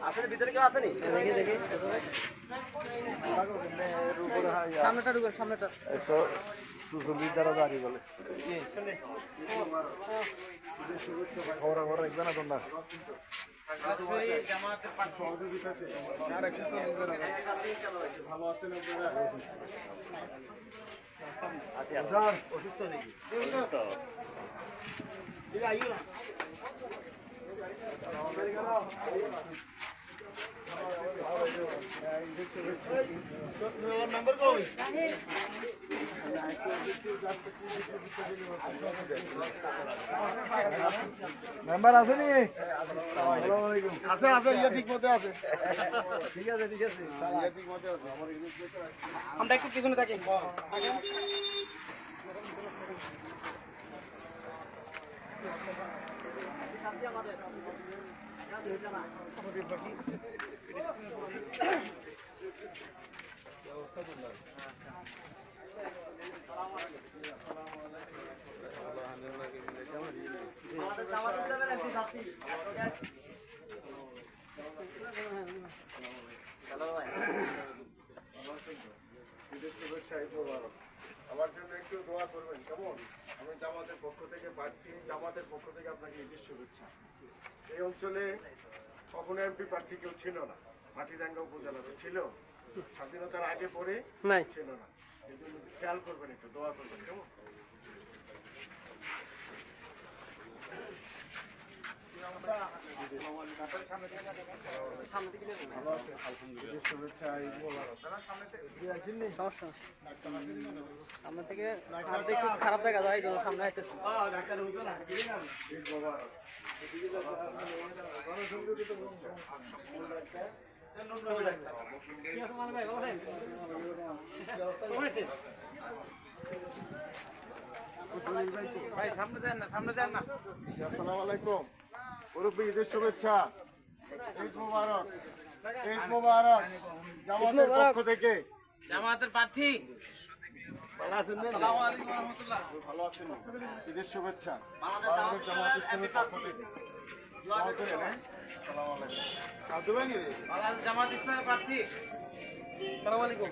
আসলে ভিতরে কেউ আসেনি? দেখি দেখি সামনেটা ঢুকো, সামনেটা 140 দ্বারা জারি বলে খবর খবর একজন না তোমরা অসুস্থ নাকি? মেম্বার কই? মেম্বার আসেনি? আসসালামু আলাইকুম। আছে আছে, ইয়া ঠিক মতে আছে। ঠিক আছে ঠিক আছে, ইয়া ঠিক মতে আছে। আমরা একটু পিছনে থাকি। আমার জন্য একটু দোয়া করবেন কেমন? আমি জামাতের পক্ষ থেকে প্রার্থী, জামাতের পক্ষ থেকে আপনাকে ঈদের শুভেচ্ছা। এই অঞ্চলে কখনো এমপি প্রার্থী কেউ ছিল না, মাটিরাঙ্গা উপজেলাতে ছিল, স্বাধীনতার আগে পরে ছিল না। এই জন্য খেয়াল করবেন, একটু দোয়া করবেন কেমন? শুভেচ্ছা, সামনে থেকে একটু খারাপ দেখা যায়, এই জন্য সামনে হাঁটতেছি। ভাই সামনে যান না, সামনে যান না। আসসালামু আলাইকুম মুরব্বি, ঈদের শুভেচ্ছা। ঈদ মোবারক, ঈদ মোবারক। জামাতের পক্ষ থেকে, জামাতের প্রার্থী ভালো আছেন? আসসালামু আলাইকুম ওয়া রাহমাতুল্লাহ। ভালো আছেন? ঈদের শুভেচ্ছা বাংলাদেশ জামাত ইসলামীর পক্ষ থেকে। দোয়া করেন। আসসালামু আলাইকুম। সাধু ভাই রে, বাংলাদেশ জামাত ইসলামের প্রার্থী। আসসালামু আলাইকুম।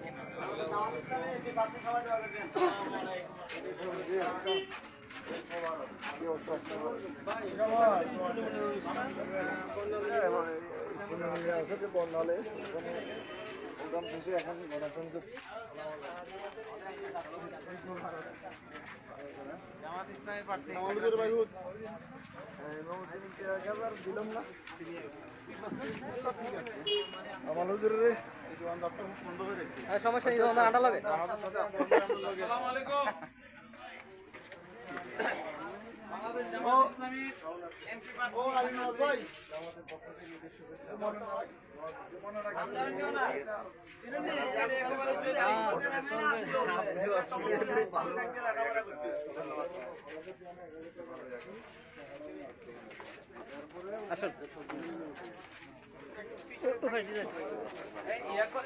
বন্যালে প্রোগ্রাম শেষে এখন গণসংযোগ জামাত ইসলামের প্রার্থী। দিলাম না আমার হুজুরে সমস্যা নেই, আটা লাগে। আসসালামু আলাইকুম। বাংলাদেশ জামাত ইসলামীর এমপি প্রার্থী।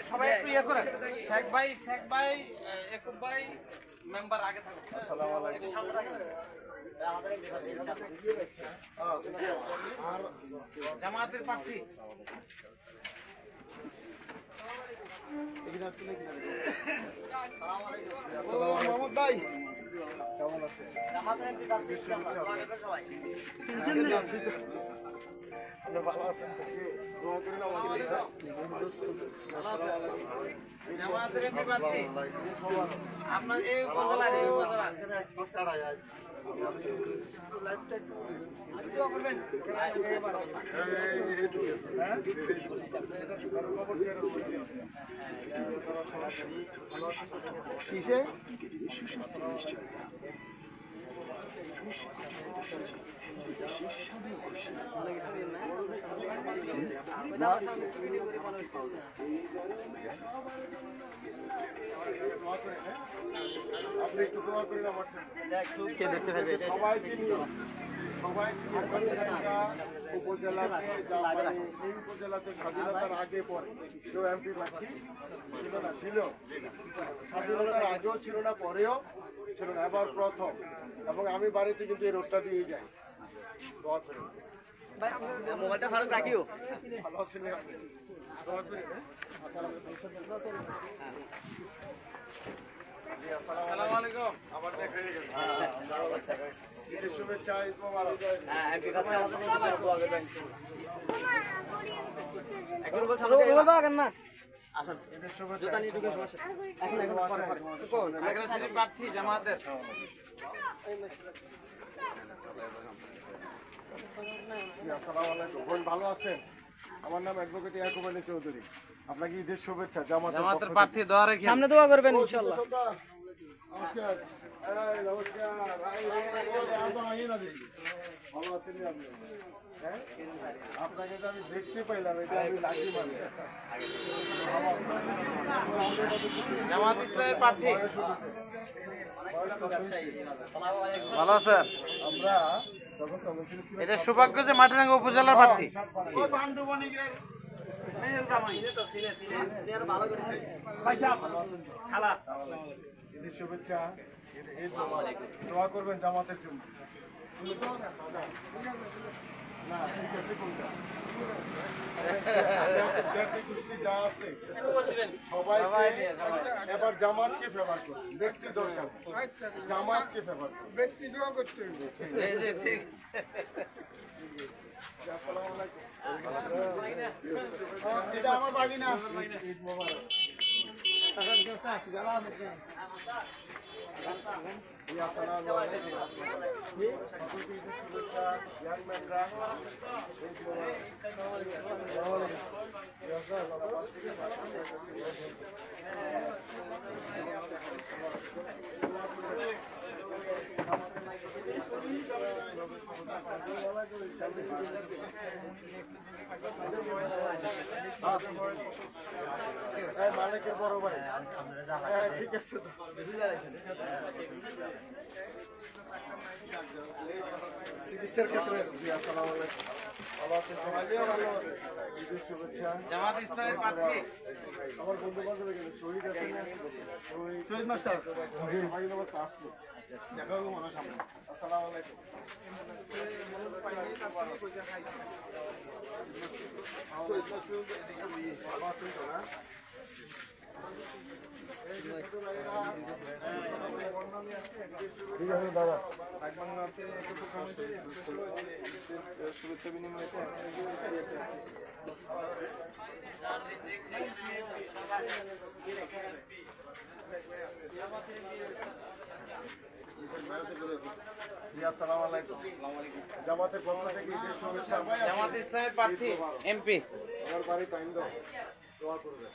সবাই একটু ইয়ে করেন। শেখ ভাই, একুব ভাই, মেম্বার আগে থাকুন। জামাতের প্রার্থী মোহাম্মদ ভাই কেমন আছে? ভালো আছেন? জামাতের এমপি প্রার্থী আপনার এই উপজেলার কিসে আপনি একটু দোয়া করেন আমার জন্য। সবাইকে নিয়ে উপজেলাতে এই উপজেলাতে স্বাধীনতার আগে পরে কেউ এমপি প্রার্থী ছিল না, ছিল স্বাধীনতার আগেও ছিল না, পরেও ছিল না, এবার প্রথম। এবং আমি বাড়িতে কিন্তু এই রোডটা দিয়ে যাই। দোয়া করেন। মোবাইলটা ভালো রাখিও। ভালো আছেন আপনি? দোয়া করেন। জি, আসসালামু আলাইকুম। আবার দেখা হয়ে গেল। ঈদের শুভেচ্ছা, ঈদ মোবারক। হ্যাঁ, এমপি কাছে আমাদের জন্য দোয়া করবেন। এখন বল সামনে না আসেন। ঈদের শুভেচ্ছা। জুতা নিয়ে ঢুকে সমস্যা। এখন পরে পরে। এগারো শ্রেণীর প্রার্থী জামাতের। জি, আসসালামু আলাইকুম। বোন ভালো আছেন? আমার নাম অ্যাডভোকেট ইয়াকুব আলী চৌধুরী। আপনাকে ঈদের শুভেচ্ছা। জামাতের প্রার্থী দোয়া রেখে সামনে দোয়া করবেন ইনশাআল্লাহ। নমস্কার। এই, নমস্কার। ভালো আছেন আপনি? হ্যাঁ? আপনাকে তো আমি দেখতে পাইলাম, এটা আমি লাগি মানে। জামাত ইসলামের প্রার্থী। বয়স কত হয়েছে? ভালো আছেন? আমরা যখন কমিশন ছিলাম, এটা সৌভাগ্য যে মাটিরাঙ্গা উপজেলার প্রার্থী। ঈদের শুভেচ্ছা। ঈদ মোবারক। দোয়া করবেন জামাতের জন্য। না, ঠিক আছে, কোনটা? জাতি গোষ্ঠী যা আছে সবাইকে এবার জামাতকে ফেভার করুন। ব্যক্তি দরকার নেই। জামাতকে ফেভার করুন। ব্যক্তি দোয়া করতে হবে। এই যে ঠিক আসসালামু আলাইকুম। এটা আমার বাগিনা। ঈদ মোবারক। জি, আসসালামু আলাইকুম। সকলকে ঈদের শুভেচ্ছা। ইয়াং ম্যানরা ঈদ মোবারক। এই মালিকের বড় ভাই। হ্যাঁ, ঠিক আছে তো। চিকিৎসার ক্ষেত্রে জি, আসসালামু আলাইকুম। ভালো আছেন সবাই? ভালো আছে। ঈদের শুভেচ্ছা। জামাত ইসলামের প্রার্থী। আমার বন্ধু বান্ধব এখানে শহীদ আছেন না? শহীদ মাস্টার সবাই আমার ক্লাস দেখা হলো মনে সামনে। আসসালামু আলাইকুম। ভালো আছেন তো না? ঠিক আছে দাদা। শুভেচ্ছা বিনিময় জি, আসসালামু আলাইকুম। জামাতের পক্ষ থেকে ঈদের শুভেচ্ছা। জামাত ইসলামের প্রার্থী এমপি। আমার বাড়ি টাইম দাও, দোয়া করবে।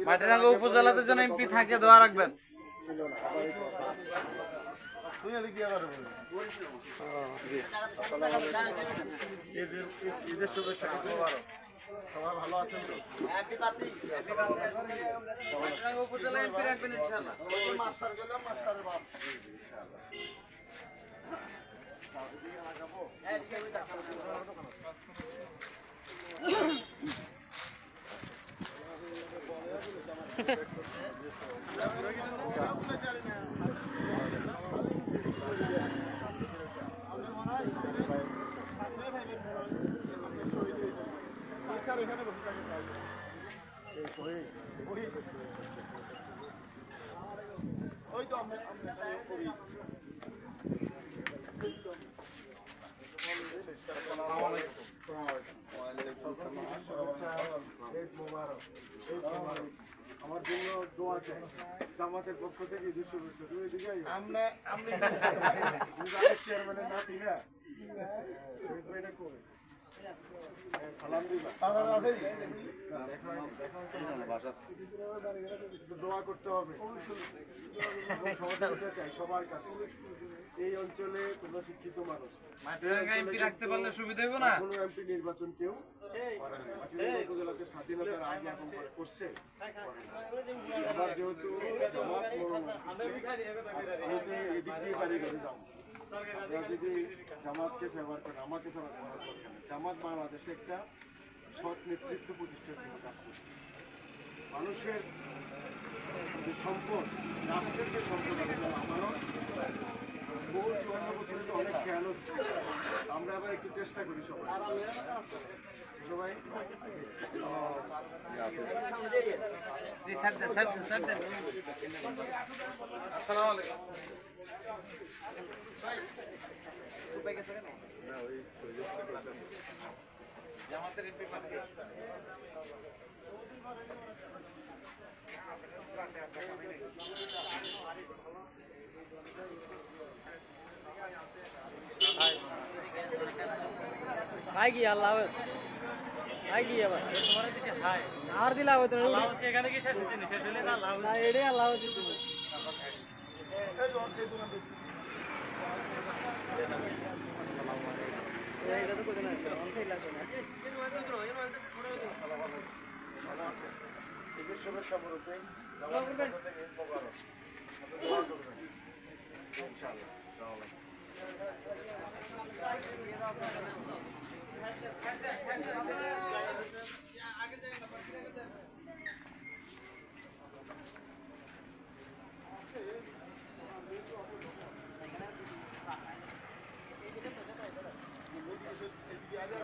মাটিরাঙ্গা উপজেলাতে যেন এমপি থাকে দোয়া রাখবেন। ছিল না, আবারই তো। তুই এলি কি আবার বলবি? জি, আসসালামু আলাইকুম। ঈদের শুভেচ্ছা। ঈদ মোবারক। সবাই ভালো আছেন তো? মাটিরাঙ্গা উপজেলায় এমপি রাখবেন ইনশাআল্লাহ। মাস্টার গেলাম, মাস্টারের বাপ। ওই তো আমরা করি। আসসালামু আলাইকুম। ঈদ মোবারক। ঈদ মোবারক। আমার জন্য দোয়া চাই। জামাতের পক্ষ থেকে যে শুভেচ্ছা। তুমি এদিকে আইও। আপনি তুমি জানেন চেয়ারম্যানের নাতি না? শহীদ ভাইটা কই? সালাম দিবা। একটু দোয়া করতে হবে। সহযোগিতা চাই সবার কাছে। এই অঞ্চলে তোমরা শিক্ষিত মানুষ। মাটিরাঙ্গা এমপি রাখতে পারলে সুবিধা হইব না? কোনো এমপি নির্বাচন কেউ করে না। মাটিরাঙ্গা উপজেলাকে স্বাধীনতার আগে এখন করছে। আবার যেহেতু জামাত এদিক দিয়ে বাড়ি ঘরে যাবো। আপনারা যদি জামাতকে ফেভার করেন, আমাকে ফেভার করার দরকার নেই। জামাত বাংলাদেশে একটা সৎ নেতৃত্ব প্রতিষ্ঠার জন্য কাজ করতেছে। মানুষের যে সম্পদ, রাষ্ট্রের যে সম্পদ, আমারও বহু 54 বছরে তো অনেক খেয়াল হচ্ছে। আমরা আবার একটু চেষ্টা করি সবাই। সবাই জি স্যার দেন স্যার দেন। আসসালামু আলাইকুম। জামাতের এমপি প্রার্থী। ভাই কি আল্লাহ হাফেজ ভাই কি আবার তোমার দিছে হাই। আর দিলা হতো না আল্লাহ আজকে এখানে কি শেষ হইছে না? শেষ হইলে না আল্লাহ না এটাই আল্লাহ হাফেজ তুমি এটা তো কোথায় না অন্যায় লাগবে না ভালো আছে। ঈদের শুভেচ্ছা বলতে জামাতের পক্ষ থেকে ঈদ মোবারক। আপনি দোয়া করবেন। ইনশাআল্লাহ।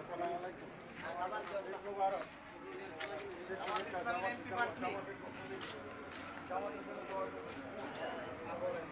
আসসালামু আলাইকুম। ঈদ মোবারক। ঈদের শুভেচ্ছা। জামাতের পক্ষ থেকে জামাতের জন্য দোয়া করবেন।